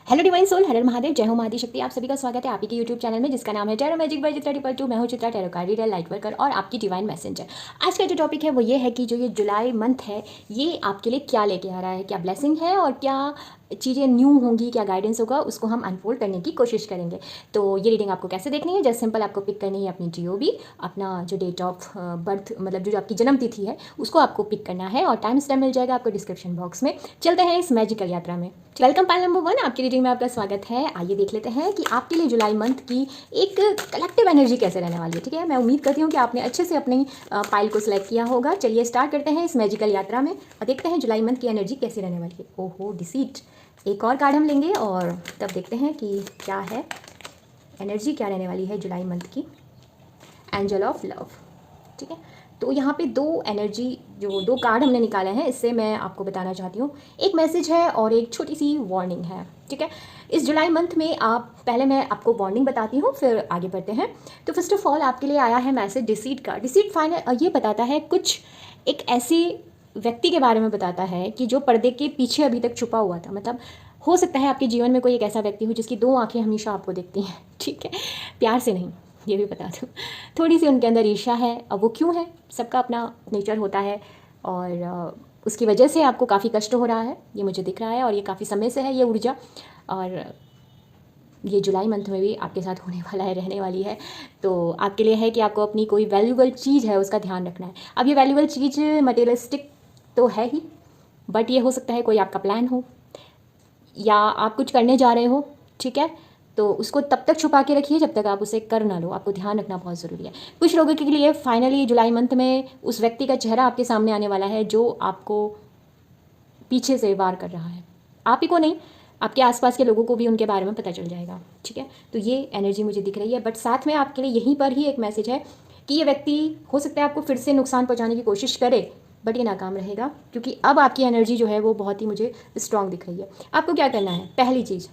Hello divine soul, हर हर महादेव, जय हो महादी शक्ति। आप सभी का स्वागत है आपके यूट्यूब चैनल में जिसका नाम है टैरो मैजिक बाय चित्रा 222। मैं हूँ Chitra, tarot card reader, light worker और आपकी डिवाइन मैसेंजर। आज का जो टॉपिक है वो ये है कि जो ये जुलाई मंथ है ये आपके लिए क्या लेके आ रहा है, क्या ब्लेसिंग है और क्या चीज़ें न्यू होंगी, क्या गाइडेंस होगा, उसको हम अनफोल्ड करने की कोशिश करेंगे। तो ये रीडिंग आपको कैसे देखनी है, जस्ट सिंपल आपको पिक करनी है अपनी GOB, अपना जो डेट ऑफ बर्थ मतलब जो आपकी जन्म तिथि है उसको आपको पिक करना है और टाइम स्टैम्प मिल जाएगा आपको डिस्क्रिप्शन बॉक्स में। चलते हैं इस मैजिकल यात्रा में। वेलकम पाइल नंबर 1, आपकी रीडिंग में आपका स्वागत है। आइए देख लेते हैं कि आपके लिए जुलाई मंथ की एक कलेक्टिव एनर्जी कैसे रहने वाली है। ठीक है, मैं उम्मीद करती हूँ कि आपने अच्छे से अपनी पाइल को सिलेक्ट किया होगा। चलिए स्टार्ट करते हैं इस मैजिकल यात्रा में और देखते हैं जुलाई मंथ की एनर्जी कैसी रहने वाली है। ओहो, डिसीट। एक और कार्ड हम लेंगे और तब देखते हैं कि क्या है एनर्जी, क्या रहने वाली है जुलाई मंथ की। Angel of love. ठीक है, तो यहाँ पे दो एनर्जी, जो दो कार्ड हमने निकाले हैं, इससे मैं आपको बताना चाहती हूँ। एक मैसेज है और एक छोटी सी वार्निंग है। ठीक है, इस जुलाई मंथ में पहले मैं आपको वार्निंग बताती हूँ फिर आगे बढ़ते हैं। तो फर्स्ट ऑफ ऑल आपके लिए आया है मैसेज डिसीट का। डिसीट फाइनल ये बताता है कुछ एक ऐसी व्यक्ति के बारे में बताता है कि जो पर्दे के पीछे अभी तक छुपा हुआ था। मतलब हो सकता है आपके जीवन में कोई एक ऐसा व्यक्ति हो जिसकी दो आंखें हमेशा आपको देखती हैं। ठीक है, प्यार से नहीं, ये भी बता दूँ। थोड़ी सी उनके अंदर ईर्ष्या है। अब वो क्यों है, सबका अपना नेचर होता है और उसकी वजह से आपको काफ़ी कष्ट हो रहा है, ये मुझे दिख रहा है और ये काफ़ी समय से है ये ऊर्जा, और ये जुलाई मंथ में भी आपके साथ होने वाला है, रहने वाली है। तो आपके लिए है कि आपको अपनी कोई वैल्यूबल चीज़ है उसका ध्यान रखना है। अब ये वैल्यूबल चीज़ मटेरियलिस्टिक तो है ही, बट ये हो सकता है कोई आपका प्लान हो या आप कुछ करने जा रहे हो। ठीक है, तो उसको तब तक छुपा के रखिए जब तक आप उसे कर ना लो। आपको ध्यान रखना बहुत ज़रूरी है। कुछ लोगों के लिए फाइनली जुलाई मंथ में उस व्यक्ति का चेहरा आपके सामने आने वाला है जो आपको पीछे से वार कर रहा है। आप ही को नहीं, आपके आसपास के लोगों को भी उनके बारे में पता चल जाएगा। ठीक है, तो ये एनर्जी मुझे दिख रही है। बट साथ में आपके लिए यहीं पर ही एक मैसेज है कि ये व्यक्ति हो सकता है आपको फिर से नुकसान पहुँचाने की कोशिश करे, बट ये नाकाम रहेगा क्योंकि अब आपकी एनर्जी जो है वो बहुत ही मुझे स्ट्रांग दिख रही है। आपको क्या करना है, पहली चीज़,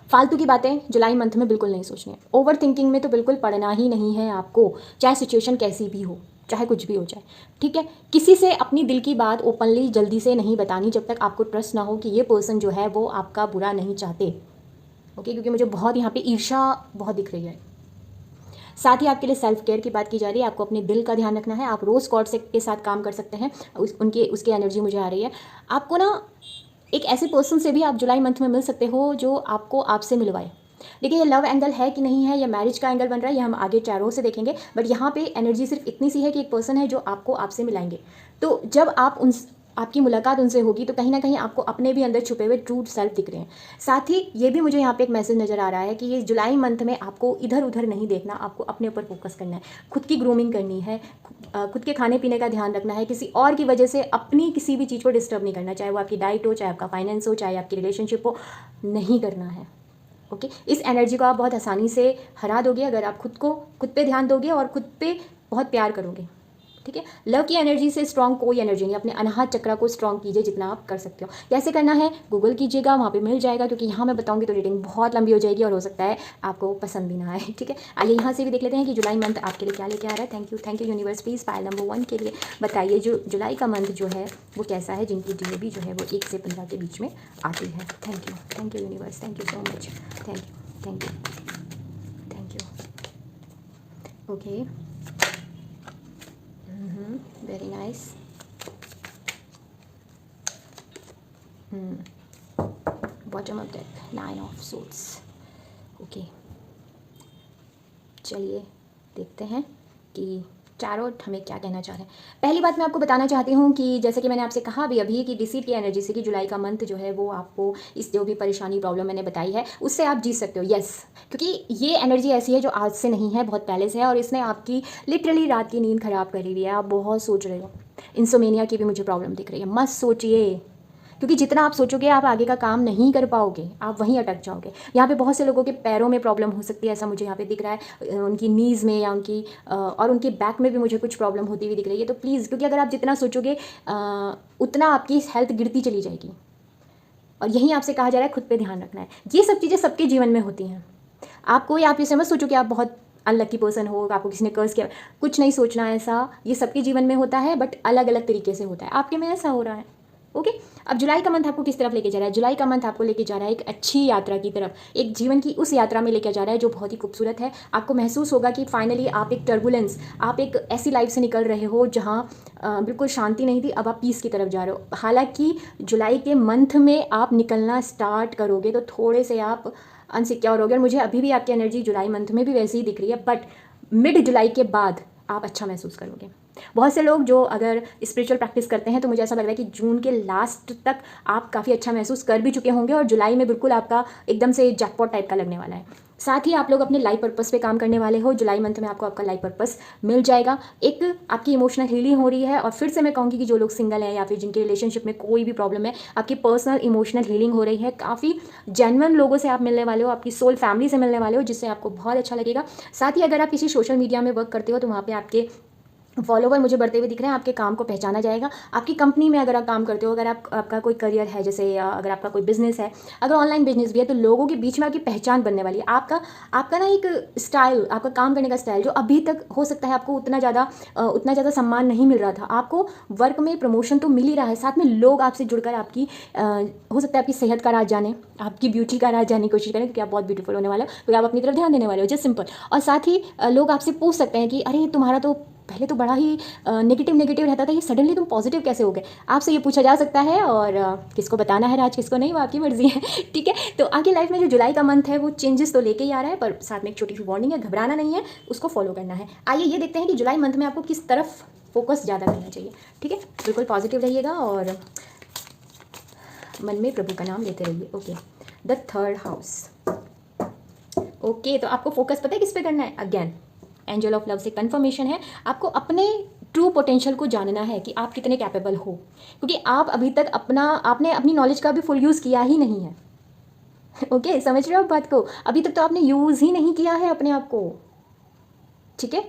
फालतू की बातें जुलाई मंथ में बिल्कुल नहीं सोचनी है। ओवर थिंकिंग में तो बिल्कुल पड़ना ही नहीं है आपको, चाहे सिचुएशन कैसी भी हो, चाहे कुछ भी हो जाए। ठीक है, किसी से अपनी दिल की बात ओपनली जल्दी से नहीं बतानी जब तक आपको ट्रस्ट ना हो कि ये पर्सन जो है वो आपका बुरा नहीं चाहते। ओके, क्योंकि मुझे बहुत यहाँ पे ईर्ष्या बहुत दिख रही है। साथ ही आपके लिए सेल्फ केयर की बात की जा रही है। आपको अपने दिल का ध्यान रखना है। आप रोज़ गॉड से के साथ काम कर सकते हैं, उसकी एनर्जी मुझे आ रही है। आपको ना एक ऐसे पर्सन से भी आप जुलाई मंथ में मिल सकते हो जो आपको आपसे मिलवाए। देखिए, ये लव एंगल है कि नहीं है, या मैरिज का एंगल बन रहा है, ये हम आगे टैरो से देखेंगे। बट यहाँ पे एनर्जी सिर्फ इतनी सी है कि एक पर्सन है जो आपको आपसे मिलाएंगे। तो जब आपकी मुलाकात उनसे होगी तो कहीं ना कहीं आपको अपने भी अंदर छुपे हुए ट्रू सेल्फ दिख रहे हैं। साथ ही ये भी मुझे यहाँ पे एक मैसेज नज़र आ रहा है कि ये जुलाई मंथ में आपको इधर उधर नहीं देखना, आपको अपने ऊपर फोकस करना है, खुद की ग्रूमिंग करनी है, खुद के खाने पीने का ध्यान रखना है। किसी और की वजह से अपनी किसी भी चीज़ को डिस्टर्ब नहीं करना, चाहे वो आपकी डाइट हो, चाहे आपका फाइनेंस हो, चाहे आपकी रिलेशनशिप हो, नहीं करना है। ओके, इस एनर्जी को आप बहुत आसानी से हरा दोगे अगर आप खुद पे ध्यान दोगे और खुद पे बहुत प्यार करोगे। ठीक है, लव की एनर्जी से स्ट्रॉन्ग कोई एनर्जी नहीं। अपने अनाहत चक्र को स्ट्रॉन्ग कीजिए जितना आप कर सकते हो। कैसे करना है गूगल कीजिएगा, वहाँ पे मिल जाएगा, क्योंकि यहाँ मैं बताऊंगी तो रीडिंग बहुत लंबी हो जाएगी और हो सकता है आपको पसंद भी ना आए। ठीक है, आइए यहाँ से भी देख लेते हैं कि जुलाई मंथ आपके लिए क्या लेके आ रहा है। Thank you universe. Please pile number 1 के लिए बताइए जो जुलाई का मंथ जो है वो कैसा है, जिनकी DOB जो है वो 1 से 15 के बीच में आती है। Thank you universe, thank you so much, thank you. Okay, very nice. Bottom of deck, 9 of swords. Okay, चलिए देखते हैं कि टैरोट हमें क्या कहना चाह रहे हैं। पहली बात मैं आपको बताना चाहती हूँ कि जैसे कि मैंने आपसे कहा अभी कि डिसीट की एनर्जी से कि जुलाई का मंथ जो है वो आपको इस जो भी परेशानी प्रॉब्लम मैंने बताई है उससे आप जीत सकते हो। यस, क्योंकि ये एनर्जी ऐसी है जो आज से नहीं है, बहुत पहले से है और इसने आपकी लिटरली रात की नींद खराब करी हुई है। आप बहुत सोच रहे हो। इंसोमेनिया की भी मुझे प्रॉब्लम दिख रही है। मत सोचिए, क्योंकि जितना आप सोचोगे आप आगे का काम नहीं कर पाओगे, आप वहीं अटक जाओगे। यहाँ पे बहुत से लोगों के पैरों में प्रॉब्लम हो सकती है, ऐसा मुझे यहाँ पे दिख रहा है, उनकी नीज़ में या और उनके बैक में भी मुझे कुछ प्रॉब्लम होती हुई दिख रही है। तो प्लीज़, क्योंकि अगर आप जितना सोचोगे उतना आपकी हेल्थ गिरती चली जाएगी और यहीं आपसे कहा जा रहा है खुद पर ध्यान रखना है। ये सब चीज़ें सबके जीवन में होती हैं। आप ये समझ सोचो कि आप बहुत अनलकी पर्सन हो, आपको किसी ने कर्ज किया, कुछ नहीं सोचना ऐसा। ये सबके जीवन में होता है बट अलग अलग तरीके से होता है। आपके में ऐसा हो रहा है, ओके। अब जुलाई का मंथ आपको किस तरफ लेके जा रहा है? जुलाई का मंथ आपको लेके जा रहा है एक अच्छी यात्रा की तरफ, एक जीवन की उस यात्रा में लेके जा रहा है जो बहुत ही खूबसूरत है। आपको महसूस होगा कि फाइनली आप एक टर्बुलेंस, आप एक ऐसी लाइफ से निकल रहे हो जहाँ बिल्कुल शांति नहीं थी, अब आप पीस की तरफ जा रहे हो। हालांकि जुलाई के मंथ में आप निकलना स्टार्ट करोगे तो थोड़े से आप अनसिक्योर हो गए, और मुझे अभी भी आपकी एनर्जी जुलाई मंथ में भी वैसे ही दिख रही है, बट मिड जुलाई के बाद आप अच्छा महसूस करोगे। बहुत से लोग जो अगर स्पिरिचुअल प्रैक्टिस करते हैं तो मुझे ऐसा लग रहा है कि जून के लास्ट तक आप काफ़ी अच्छा महसूस कर भी चुके होंगे, और जुलाई में बिल्कुल आपका एकदम से जैकपॉट टाइप का लगने वाला है। साथ ही आप लोग अपने लाइफ पर्पस पे काम करने वाले हो। जुलाई मंथ में आपको आपका लाइफ पर्पस मिल जाएगा। एक आपकी इमोशनल हीलिंग हो रही है, और फिर से मैं कहूँगी कि जो लोग सिंगल हैं या फिर जिनके रिलेशनशिप में कोई भी प्रॉब्लम है, आपकी पर्सनल इमोशनल हीलिंग हो रही है। काफ़ी जेन्युइन लोगों से आप मिलने वाले हो, आपकी सोल फैमिली से मिलने वाले हो, जिससे आपको बहुत अच्छा लगेगा। साथ ही अगर आप किसी सोशल मीडिया में वर्क करते हो तो वहाँ पर आपके फॉलोवर मुझे बढ़ते हुए दिख रहे हैं, आपके काम को पहचाना जाएगा। आपकी कंपनी में अगर आप काम करते हो, अगर आपका कोई करियर है, जैसे अगर आपका कोई बिजनेस है, अगर ऑनलाइन बिजनेस भी है, तो लोगों के बीच में आपकी पहचान बनने वाली है। आपका ना एक स्टाइल, आपका काम करने का स्टाइल, जो अभी तक हो सकता है आपको उतना ज़्यादा सम्मान नहीं मिल रहा था, आपको वर्क में प्रमोशन तो मिल ही रहा है। साथ में लोग आपसे जुड़कर आपकी हो सकता है आपकी सेहत का राज जाने, आपकी ब्यूटी का राज जानने की कोशिश करें, क्योंकि आप बहुत ब्यूटीफुल होने वाले हो, क्योंकि आप अपनी तरफ ध्यान देने वाले हो, जस्ट सिंपल। और साथ ही लोग आपसे पूछ सकते हैं कि अरे तुम्हारा तो पहले तो बड़ा ही नेगेटिव रहता था, ये सडनली तुम पॉजिटिव कैसे हो गए? आपसे ये पूछा जा सकता है, और किसको बताना है राज, किसको नहीं, वो आपकी मर्जी है। ठीक है, तो आपकी लाइफ में जो जुलाई का मंथ है वो चेंजेस तो लेके ही आ रहा है, पर साथ में एक छोटी सी वार्निंग है, घबराना नहीं है, उसको फॉलो करना है। आइए ये देखते हैं कि जुलाई मंथ में आपको किस तरफ फोकस ज़्यादा करना चाहिए। ठीक है, बिल्कुल पॉजिटिव रहिएगा और मन में प्रभु का नाम लेते रहिए। Okay, the third house. Okay, तो आपको फोकस पता है किस पे करना है? अगेन एंजल ऑफ लव से कंफर्मेशन है, आपको अपने ट्रू पोटेंशियल को जानना है कि आप कितने कैपेबल हो, क्योंकि आप अभी तक आपने अपनी नॉलेज का भी फुल यूज़ किया ही नहीं है। ओके, समझ रहे हो आप बात को? अभी तक तो आपने यूज़ ही नहीं किया है अपने आप को। ठीक है,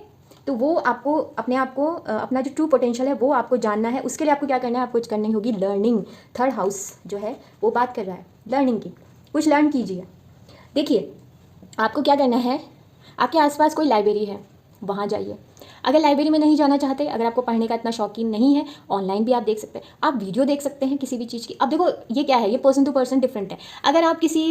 तो वो आपको अपने आप को अपना जो ट्रू पोटेंशियल है वो आपको जानना है। उसके लिए आपको क्या करना है? आपको करनी होगी लर्निंग। थर्ड हाउस जो है वो बात कर रहा है लर्निंग की, कुछ लर्न कीजिए। देखिए, आपको क्या करना है, आपके आसपास कोई लाइब्रेरी है, वहाँ जाइए। अगर लाइब्रेरी में नहीं जाना चाहते, अगर आपको पढ़ने का इतना शौकीन नहीं है, ऑनलाइन भी आप देख सकते हैं, आप वीडियो देख सकते हैं किसी भी चीज़ की। अब देखो ये क्या है, ये पर्सन टू पर्सन डिफरेंट है। अगर आप किसी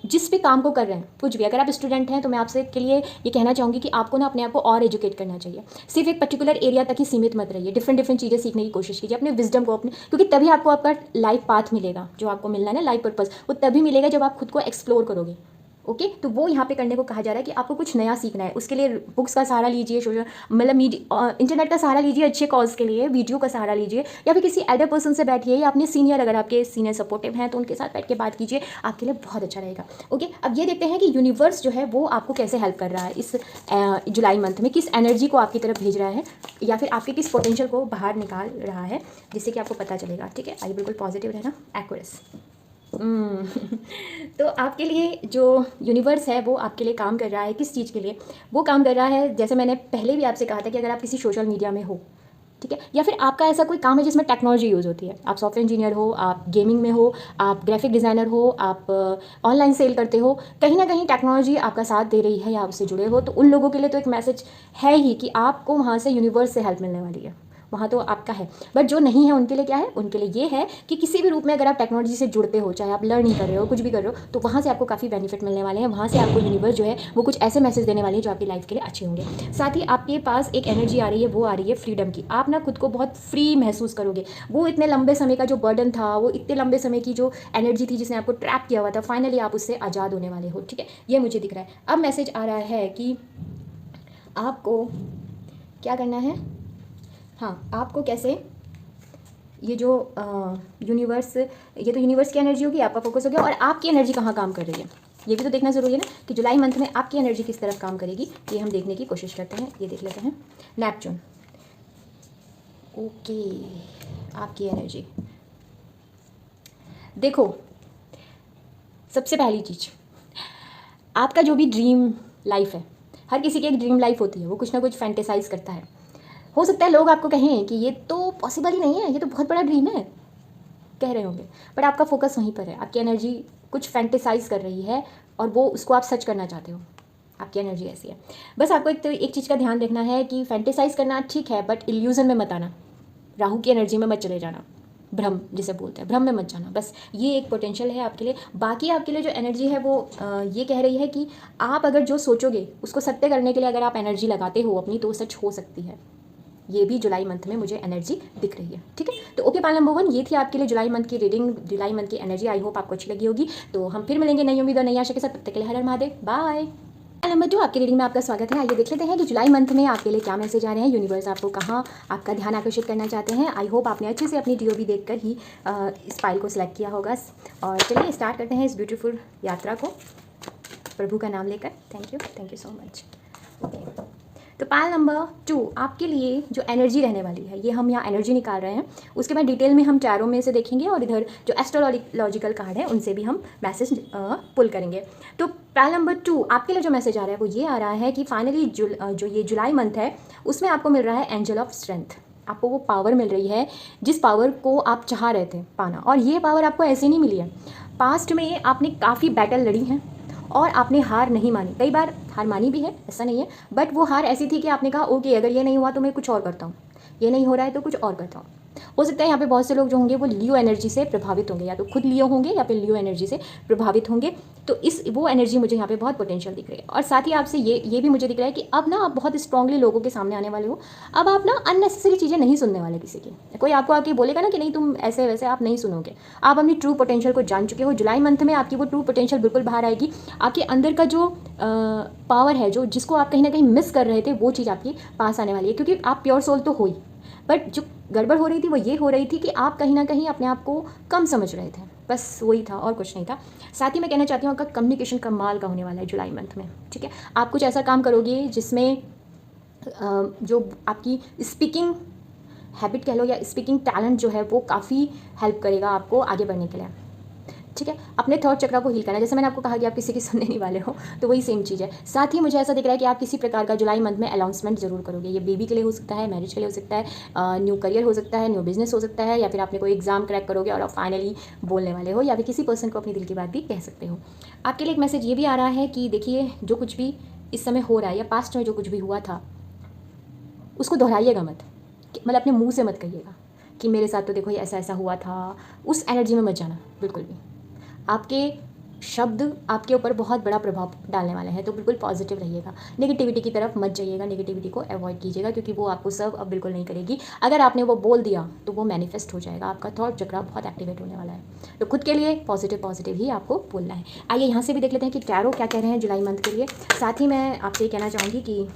जिस भी काम को कर रहे हैं, कुछ भी, अगर आप स्टूडेंट हैं तो मैं आपसे के लिए ये कहना चाहूँगी कि आपको ना अपने आप को और एजुकेट करना चाहिए। सिर्फ एक पर्टिकुलर एरिया तक ही सीमित मत रहिए, डिफरेंट चीज़ें सीखने की कोशिश कीजिए, अपने विजडम को क्योंकि तभी आपको आपका लाइफ पाथ मिलेगा, जो आपको मिलना है ना लाइफ पर्पस, वो तभी मिलेगा जब आप खुद को एक्सप्लोर करोगे। ओके, तो वो यहाँ पे करने को कहा जा रहा है कि आपको कुछ नया सीखना है। उसके लिए बुक्स का सहारा लीजिए, मतलब इंटरनेट का सहारा लीजिए, अच्छे कॉज के लिए वीडियो का सहारा लीजिए, या फिर किसी एडर पर्सन से बैठिए, या अपने सीनियर, अगर आपके सीनियर सपोर्टिव हैं तो उनके साथ बैठ के बात कीजिए, आपके लिए बहुत अच्छा रहेगा। ओके, अब ये देखते हैं कि यूनिवर्स जो है वो आपको कैसे हेल्प कर रहा है इस जुलाई मंथ में, किस एनर्जी को आपकी तरफ भेज रहा है, या फिर आपके किस पोटेंशियल को बाहर निकाल रहा है, जिससे कि आपको पता चलेगा। ठीक है, आइए बिल्कुल पॉजिटिव रहना। एक्वेरियस तो आपके लिए जो यूनिवर्स है वो आपके लिए काम कर रहा है, किस चीज़ के लिए वो काम कर रहा है? जैसे मैंने पहले भी आपसे कहा था कि अगर आप किसी सोशल मीडिया में हो, ठीक है, या फिर आपका ऐसा कोई काम है जिसमें टेक्नोलॉजी यूज़ होती है, आप सॉफ्टवेयर इंजीनियर हो, आप गेमिंग में हो, आप ग्राफिक डिज़ाइनर हो, आप ऑनलाइन सेल करते हो, कहीं ना कहीं टेक्नोलॉजी आपका साथ दे रही है या आप उससे जुड़े हो, तो उन लोगों के लिए तो एक मैसेज है ही कि आपको वहाँ से यूनिवर्स से हेल्प मिलने वाली है, वहाँ तो आपका है। बट जो नहीं है उनके लिए क्या है? उनके लिए ये है कि किसी भी रूप में अगर आप टेक्नोलॉजी से जुड़ते हो, चाहे आप लर्निंग कर रहे हो, कुछ भी कर रहे हो, तो वहाँ से आपको काफ़ी बेनिफिट मिलने वाले हैं। वहाँ से आपको यूनिवर्स जो है वो कुछ ऐसे मैसेज देने वाली है जो आपकी लाइफ के लिए अच्छे होंगे। साथ ही आपके पास एक एनर्जी आ रही है, वो आ रही है फ्रीडम की। आप ना खुद को बहुत फ्री महसूस करोगे। वो इतने लंबे समय का जो बर्डन था, वो इतने लंबे समय की जो एनर्जी थी जिसने आपको ट्रैप किया हुआ था, फाइनली आप उससे आज़ाद होने वाले हो। ठीक है, ये मुझे दिख रहा है। अब मैसेज आ रहा है कि आपको क्या करना है। हाँ, आपको कैसे ये जो यूनिवर्स, ये तो यूनिवर्स की एनर्जी होगी, आपका फोकस हो गया, और आपकी एनर्जी कहाँ काम कर रही है ये भी तो देखना ज़रूरी है ना, कि जुलाई मंथ में आपकी एनर्जी किस तरफ काम करेगी, ये हम देखने की कोशिश करते हैं। ये देख लेते हैं नेपच्यून। ओके, आपकी एनर्जी देखो, सबसे पहली चीज़, आपका जो भी ड्रीम लाइफ है, हर किसी की एक ड्रीम लाइफ होती है, वो कुछ ना कुछ फैंटेसाइज करता है। हो सकता है लोग आपको कहें कि ये तो पॉसिबल ही नहीं है, ये तो बहुत बड़ा ड्रीम है, कह रहे होंगे, बट आपका फोकस वहीं पर है। आपकी एनर्जी कुछ फैंटेसाइज कर रही है और वो उसको आप सच करना चाहते हो। आपकी एनर्जी ऐसी है। बस आपको एक चीज़ का ध्यान रखना है कि फैंटेसाइज करना ठीक है, बट इल्यूज़न में मत आना, राहु की एनर्जी में मत चले जाना, भ्रम जिसे बोलते हैं, भ्रम में मत जाना, बस ये एक पोटेंशियल है आपके लिए। बाकी आपके लिए जो एनर्जी है वो ये कह रही है कि आप अगर जो सोचोगे उसको सत्य करने के लिए अगर आप एनर्जी लगाते हो अपनी, तो सच हो सकती है। ये भी जुलाई मंथ में मुझे एनर्जी दिख रही है, ठीक है। तो ओके पाल नंबर 1, ये थी आपके लिए जुलाई मंथ की रीडिंग, जुलाई मंथ की एनर्जी। आई होप आपको अच्छी लगी होगी। तो हम फिर मिलेंगे नई उम्मीद और नई आशा के साथ, तब तक के लिए हर हर महादेव, बाय। नंबर 2 आपकी रीडिंग में आपका स्वागत है। आइए देख लेते हैं कि जुलाई मंथ में आपके लिए क्या मैसेज आ रहे हैं। यूनिवर्स आपको कहाँ आपका ध्यान आकर्षित करना चाहते हैं। आई होप आपने अच्छे से अपनी DOB देखकर ही इस फाइल को सिलेक्ट किया होगा। और चलिए स्टार्ट करते हैं इस ब्यूटीफुल यात्रा को प्रभु का नाम लेकर। Thank you so much. Okay, तो पाल नंबर 2 आपके लिए जो एनर्जी रहने वाली है, ये हम यहाँ एनर्जी निकाल रहे हैं, उसके बाद डिटेल में हम टैरो में से देखेंगे और इधर जो एस्ट्रोलॉजिकल कार्ड है उनसे भी हम मैसेज पुल करेंगे। तो पाल नंबर 2 आपके लिए जो मैसेज आ रहा है वो ये आ रहा है कि फाइनली जो ये जुलाई मंथ है उसमें आपको मिल रहा है एंजल ऑफ स्ट्रेंथ। आपको वो पावर मिल रही है जिस पावर को आप चाह रहे थे पाना, और ये पावर आपको ऐसे नहीं मिली है। पास्ट में आपने काफ़ी बैटल लड़ी हैं और आपने हार नहीं मानी, कई बार हार मानी भी है, ऐसा नहीं है, बट वो हार ऐसी थी कि आपने कहा ओके अगर ये नहीं हुआ तो मैं कुछ और करता हूँ, ये नहीं हो रहा है तो कुछ और करता हूँ। हो सकता है यहाँ पे बहुत से लोग जो होंगे वो लियो एनर्जी से प्रभावित होंगे, या तो खुद लियो होंगे या फिर लियो एनर्जी से प्रभावित होंगे। तो वो एनर्जी मुझे यहाँ पे बहुत पोटेंशियल दिख रही है। और साथ ही आपसे ये भी मुझे दिख रहा है कि अब ना आप बहुत स्ट्रांगली लोगों के सामने आने वाले हो। अब आप ना अननेसेसरी चीज़ें नहीं सुनने वाले किसी की। कोई आपको आके बोलेगा ना कि नहीं तुम ऐसे वैसे, आप नहीं सुनोगे। आप अपनी ट्रू पोटेंशियल को जान चुके हो। जुलाई मंथ में आपकी वो ट्रू पोटेंशियल बिल्कुल बाहर आएगी। आपके अंदर का जो पावर है, जो जिसको आप कहीं ना कहीं मिस कर रहे थे, वो चीज़ आपके पास आने वाली है। क्योंकि आप प्योर सोल तो हो ही, बट जो गड़बड़ हो रही थी वो ये हो रही थी कि आप कहीं ना कहीं अपने आप को कम समझ रहे थे, बस वही था और कुछ नहीं था। साथ ही मैं कहना चाहती हूँ आपका कम्युनिकेशन कमाल का होने वाला है जुलाई मंथ में, ठीक है। आप कुछ ऐसा काम करोगे जिसमें जो आपकी स्पीकिंग हैबिट कह लो या स्पीकिंग टैलेंट जो है वो काफ़ी हेल्प करेगा आपको आगे बढ़ने के लिए, ठीक है। अपने थर्ड चक्रा को हील करना, जैसे मैंने आपको कहा कि आप किसी की सुनने नहीं वाले हो, तो वही सेम चीज़ है। साथ ही मुझे ऐसा दिख रहा है कि आप किसी प्रकार का जुलाई मंथ में अनाउंसमेंट जरूर करोगे। ये बेबी के लिए हो सकता है, मैरिज के लिए हो सकता है, न्यू करियर हो सकता है, न्यू बिजनेस हो सकता है, या फिर आपने कोई एग्जाम क्रैक करोगे और आप फाइनली बोलने वाले हो, या फिर किसी पर्सन को अपनी दिल की बात भी कह सकते हो। आपके लिए एक मैसेज ये भी आ रहा है कि देखिए जो कुछ भी इस समय हो रहा है या पास्ट में जो कुछ भी हुआ था उसको दोहराइएगा मत, मतलब अपने मुँह से मत कहिएगा कि मेरे साथ तो देखो ये ऐसा ऐसा हुआ था। उस एनर्जी में मत जाना बिल्कुल भी। आपके शब्द आपके ऊपर बहुत बड़ा प्रभाव डालने वाले हैं, तो बिल्कुल पॉजिटिव रहिएगा। नेगेटिविटी की तरफ मत जाइएगा, नेगेटिविटी को अवॉइड कीजिएगा, क्योंकि वो आपको सर्व अब बिल्कुल नहीं करेगी। अगर आपने वो बोल दिया तो वो मैनिफेस्ट हो जाएगा। आपका थॉट चक्रा बहुत एक्टिवेट होने वाला है, तो खुद के लिए पॉजिटिव ही आपको बोलना है। आइए यहाँ से भी देख लेते हैं कि टैरो क्या कह रहे हैं जुलाई मंथ के लिए। साथ ही मैं आपसे ये कहना चाहूँगी कि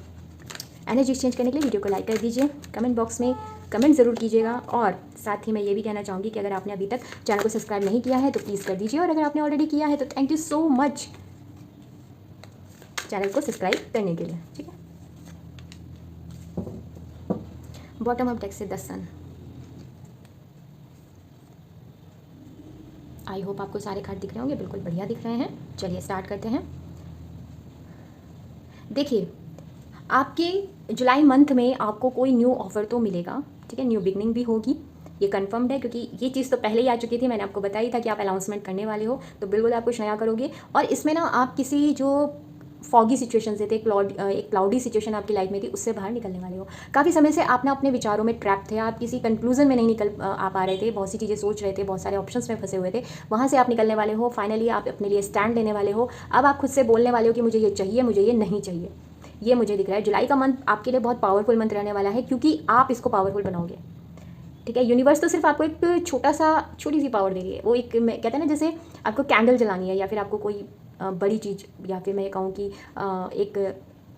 एनर्जी एक्सचेंज करने के लिए वीडियो को लाइक कर दीजिए, कमेंट बॉक्स में कमेंट ज़रूर कीजिएगा। और साथ ही मैं ये भी कहना चाहूँगी कि अगर आपने अभी तक चैनल को सब्सक्राइब नहीं किया है तो प्लीज़ कर दीजिए, और अगर आपने ऑलरेडी किया है तो thank you so much channel को सब्सक्राइब करने के लिए, ठीक है। बॉटम ऑफ डेक से 10 सन। आई होप आपको सारे कार्ड दिख रहे होंगे, बिल्कुल बढ़िया दिख रहे हैं। चलिए स्टार्ट करते हैं। देखिए आपके जुलाई मंथ में आपको कोई न्यू ऑफर तो मिलेगा, ठीक है। न्यू बिगनिंग भी होगी, ये कंफर्म्ड है, क्योंकि ये चीज़ तो पहले ही आ चुकी थी। मैंने आपको बताई था कि आप अनाउंसमेंट करने वाले हो, तो बिल्कुल आप कुछ नया करोगे। और इसमें ना आप किसी जो फॉगी सिचुएशन से थे, एक क्लाउडी सिचुएशन आपकी लाइफ में थी, उससे बाहर निकलने वाले हो। काफ़ी समय से आप ना अपने विचारों में ट्रैप थे, आप किसी कंक्लूजन में नहीं निकल आ पा रहे थे, बहुत सी चीज़ें सोच रहे थे, बहुत सारे ऑप्शंस में फंसे हुए थे, वहाँ से आप निकलने वाले हो। फाइनली आप अपने लिए स्टैंड लेने वाले हो। अब आप खुद से बोलने वाले हो कि मुझे ये चाहिए, मुझे ये नहीं चाहिए। ये मुझे दिख रहा है। जुलाई का मंथ आपके लिए बहुत पावरफुल मंथ रहने वाला है, क्योंकि आप इसको पावरफुल बनाओगे, ठीक है। यूनिवर्स तो सिर्फ आपको एक छोटी सी पावर दे रही है। वो एक कहते हैं ना, जैसे आपको कैंडल जलानी है, या फिर आपको कोई बड़ी चीज़, या फिर मैं ये कहूँ कि एक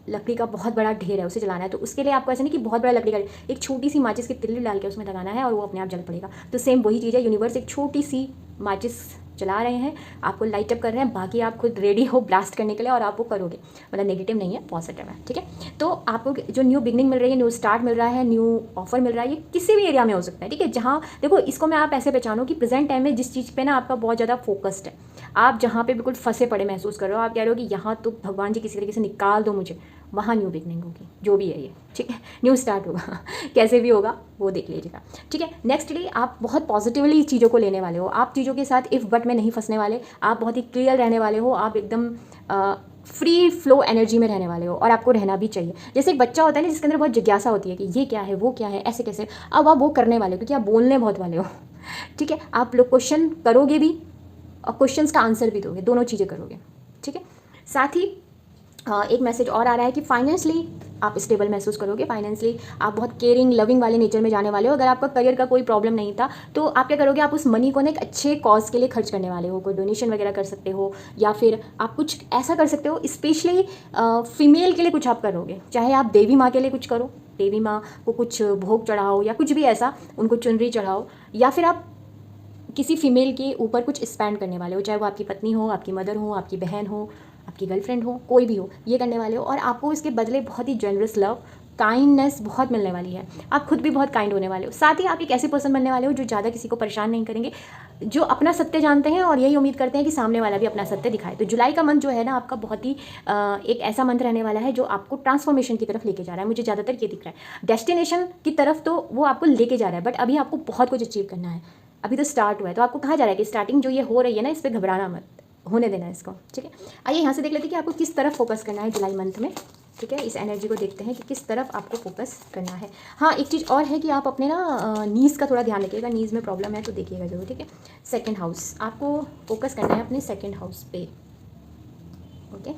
लकड़ी का बहुत बड़ा ढेर है, उसे जलाना है, तो उसके लिए आपको ऐसा नहीं कि बहुत बड़ा लकड़ी का, एक छोटी सी माचिस की तिल्ली डाल के उसमें लगाना है और वो अपने आप जल पड़ेगा। तो सेम वही चीज़ है। यूनिवर्स एक छोटी सी माचिस चला रहे हैं, आपको लाइट अप कर रहे हैं, बाकी आप खुद रेडी हो ब्लास्ट करने के लिए, और आप वो करोगे। मतलब नेगेटिव नहीं है, पॉजिटिव है, ठीक है। तो आपको जो न्यू बिगनिंग मिल रही है, न्यू स्टार्ट मिल रहा है, न्यू ऑफर मिल रहा है, ये किसी भी एरिया में हो सकता है, ठीक है। जहाँ देखो, इसको मैं आप ऐसे पहचानो कि प्रेजेंट टाइम में जिस चीज़ पे ना आपका बहुत ज़्यादा फोकस्ड है, आप जहाँ पे बिल्कुल फंसे पड़े महसूस कर रहे हो, आप कह रहे हो कि यहाँ तो भगवान जी किसी तरीके से निकाल दो मुझे, वहाँ न्यू बिगनिंग होगी। जो भी है ये, ठीक है, न्यू स्टार्ट होगा कैसे भी होगा वो देख लीजिएगा, ठीक है। नेक्स्टली आप बहुत पॉजिटिवली चीज़ों को लेने वाले हो। आप चीज़ों के साथ इफ़ बट में नहीं फंसने वाले, आप बहुत ही क्लियर रहने वाले हो। आप एकदम फ्री फ्लो एनर्जी में रहने वाले हो, और आपको रहना भी चाहिए। जैसे एक बच्चा होता है ना, जिसके अंदर बहुत जिज्ञासा होती है कि ये क्या है, वो क्या है, ऐसे कैसे, अब आप वो करने वाले हो, क्योंकि आप बोलने बहुत वाले हो, ठीक है, आप लोग क्वेश्चन करोगे भी और क्वेश्चंस का आंसर भी दोगे, दोनों चीज़ें करोगे। ठीक है, साथ ही एक मैसेज और आ रहा है कि फाइनेंशियली आप स्टेबल महसूस करोगे। फाइनेंशियली आप बहुत केयरिंग लविंग वाले नेचर में जाने वाले हो। अगर आपका करियर का कोई प्रॉब्लम नहीं था तो आप क्या करोगे, आप उस मनी को ना एक अच्छे कॉज के लिए खर्च करने वाले हो। कोई डोनेशन वगैरह कर सकते हो या फिर आप कुछ ऐसा कर सकते हो, स्पेशली फीमेल के लिए कुछ आप करोगे। चाहे आप देवी माँ के लिए कुछ करो, देवी माँ को कुछ भोग चढ़ाओ या कुछ भी ऐसा, उनको चुनरी चढ़ाओ, या फिर आप किसी फीमेल के ऊपर कुछ स्पेंड करने वाले हो, चाहे वो आपकी पत्नी हो, आपकी मदर हो, आपकी बहन हो, आपकी गर्लफ्रेंड हो, कोई भी हो, ये करने वाले हो। और आपको इसके बदले बहुत ही जनरस लव, काइंडनेस बहुत मिलने वाली है। आप खुद भी बहुत काइंड होने वाले हो। साथ ही आप एक ऐसे पर्सन बनने वाले हो जो ज़्यादा किसी को परेशान नहीं करेंगे, जो अपना सत्य जानते हैं और यही उम्मीद करते हैं कि सामने वाला भी अपना सत्य दिखाए। तो जुलाई का मंथ जो है ना आपका बहुत ही एक ऐसा मंथ रहने वाला है जो आपको ट्रांसफॉर्मेशन की तरफ लेके जा रहा है। मुझे ज़्यादातर ये दिख रहा है, डेस्टिनेशन की तरफ तो वो आपको लेके जा रहा है, बट अभी आपको बहुत कुछ अचीव करना है। अभी तो स्टार्ट हुआ है, तो आपको कहा जा रहा है कि स्टार्टिंग जो ये हो रही है ना, इस पर घबराना मत, होने देना इसको। ठीक है, आइए यहाँ से देख लेते हैं कि आपको किस तरफ फोकस करना है जुलाई मंथ में। ठीक है, इस एनर्जी को देखते हैं कि किस तरफ आपको फोकस करना है। हाँ, एक चीज़ और है कि आप अपने ना नीज़ का थोड़ा ध्यान रखिएगा। नीज़ में प्रॉब्लम है तो देखिएगा जरूर। ठीक है, सेकंड हाउस आपको फोकस करना है अपने सेकंड हाउस पे। ओके,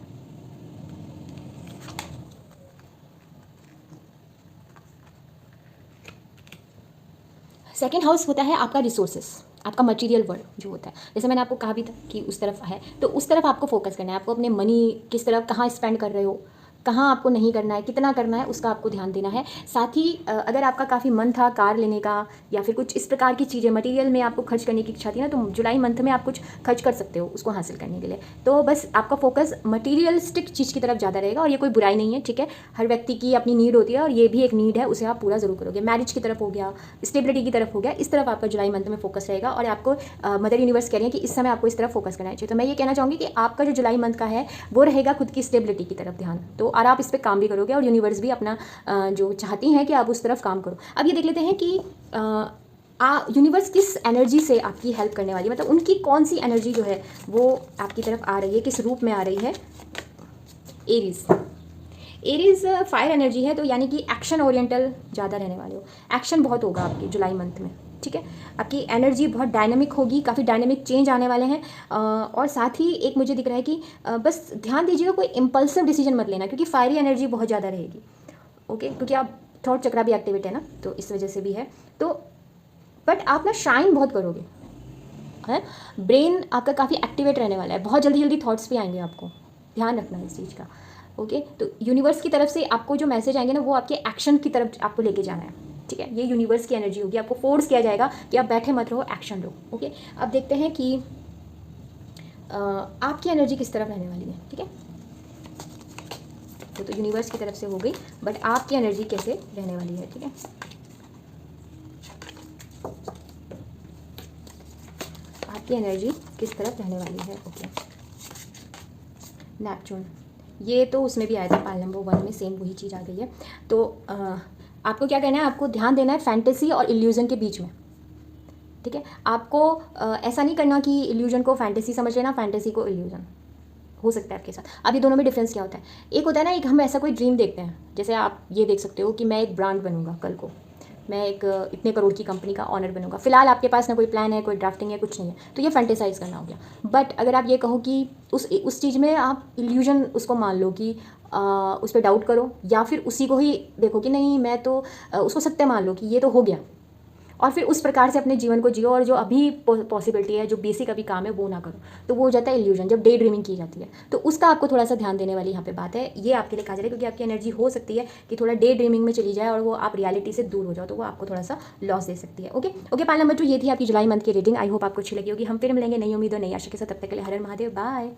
सेकेंड हाउस होता है आपका रिसोर्सेस, आपका मटेरियल वर्ल्ड जो होता है। जैसे मैंने आपको कहा भी था कि उस तरफ है, तो उस तरफ आपको फोकस करना है। आपको अपने मनी किस तरफ, कहाँ स्पेंड कर रहे हो, कहाँ आपको नहीं करना है, कितना करना है, उसका आपको ध्यान देना है। साथ ही अगर आपका काफ़ी मन था कार लेने का या फिर कुछ इस प्रकार की चीज़ें मटेरियल में आपको खर्च करने की इच्छा थी ना, तो जुलाई मंथ में आप कुछ खर्च कर सकते हो उसको हासिल करने के लिए। तो बस आपका फोकस मटीरियलिस्टिक चीज़ की तरफ ज़्यादा रहेगा, और ये कोई बुराई नहीं है। ठीक है, हर व्यक्ति की अपनी नीड होती है और ये भी एक नीड है, उसे आप पूरा ज़रूर करोगे। मैरिज की तरफ हो गया, स्टेबिलिटी की तरफ हो गया, इस तरफ आपका जुलाई मंथ में फोकस रहेगा। और आपको मदर यूनिवर्स कह रही है कि इस समय आपको इस तरफ फोकस करना चाहिए। तो मैं ये कहना चाहूँगी कि आपका जो जुलाई मंथ का है वो रहेगा खुद की स्टेबिलिटी की तरफ ध्यान, तो और आप इस पर काम भी करोगे और यूनिवर्स भी अपना जो चाहती हैं कि आप उस तरफ काम करो। अब ये देख लेते हैं कि यूनिवर्स किस एनर्जी से आपकी हेल्प करने वाली है, मतलब उनकी कौन सी एनर्जी जो है वो आपकी तरफ आ रही है, किस रूप में आ रही है। एरीज, एरीज फायर एनर्जी है, तो यानी कि एक्शन ओरिएंटल ज़्यादा रहने वाले हो। एक्शन बहुत होगा आपकी जुलाई मंथ में। ठीक है, आपकी एनर्जी बहुत डायनेमिक होगी, काफ़ी डायनेमिक चेंज आने वाले हैं। और साथ ही एक मुझे दिख रहा है कि बस ध्यान दीजिएगा, कोई इम्पल्सिव डिसीजन मत लेना, क्योंकि फायरी एनर्जी बहुत ज़्यादा रहेगी। ओके, क्योंकि आप थॉट चक्रा भी एक्टिवेट है ना, तो इस वजह से भी है। तो बट आप ना शाइन बहुत करोगे, है, ब्रेन आपका काफ़ी एक्टिवेट रहने वाला है, बहुत जल्दी जल्दी थॉट्स भी आएंगे, आपको ध्यान रखना है इस चीज़ का। ओके, तो यूनिवर्स की तरफ से आपको जो मैसेज आएंगे ना, वो आपके एक्शन की तरफ आपको लेके जाना है। ठीक है, ये यूनिवर्स की एनर्जी होगी, आपको फोर्स किया जाएगा कि आप बैठे मत रहो, एक्शन लो। ओके, अब देखते हैं कि आपकी एनर्जी किस तरफ रहने वाली है। ठीक है, तो यूनिवर्स की तरफ से हो गई, बट आपकी एनर्जी कैसे रहने वाली है। ठीक है, आपकी एनर्जी किस तरफ रहने वाली है। ओके, नेपच्यून, ये तो उसमें भी आया था, पाल नंबर 1 में सेम वही चीज़ आ गई है। तो आपको क्या करना है, आपको ध्यान देना है फैंटेसी और इल्यूजन के बीच में। ठीक है, आपको ऐसा नहीं करना कि इल्यूजन को फैंटेसी समझ लेना, फैंटेसी को इल्यूजन। हो सकता है आपके साथ। अब ये दोनों में डिफरेंस क्या होता है, एक होता है ना, एक हम ऐसा कोई ड्रीम देखते हैं, जैसे आप ये देख सकते हो कि मैं एक ब्रांड बनूंगा कल को, मैं एक इतने करोड़ की कंपनी का ऑनर बनूंगा। फिलहाल आपके पास ना कोई प्लान है, कोई ड्राफ्टिंग है, कुछ नहीं है, तो ये फैंटेसाइज करना हो गया। बट अगर आप ये कहो कि उस चीज़ में आप इल्यूजन उसको मान लो कि उस पर डाउट करो, या फिर उसी को ही देखो कि नहीं मैं तो उसको सत्य मान लो कि ये तो हो गया, और फिर उस प्रकार से अपने जीवन को जियो, और जो अभी पॉसिबिलिटी है, जो बेसिक अभी काम है वो ना करो, तो वो हो जाता है इल्यूजन, जब डे ड्रीमिंग की जाती है। तो उसका आपको थोड़ा सा ध्यान देने वाली यहाँ पे बात है, ये आपके लिए कहा जा रहा है, क्योंकि आपकी एनर्जी हो सकती है कि थोड़ा डे ड्रीमिंग में चली जाए और वो आप रियलिटी से दूर हो जाओ, तो वो आपको थोड़ा सा लॉस दे सकती है। ओके, पाल नंबर 2 ये थी आपकी जुलाई मंथ की रीडिंग। आई होप आपको अच्छी लगी होगी। हम फिर मिलेंगे नई उम्मीद और नई आशा के साथ, तब तक के लिए हर हर महादेव, बाय।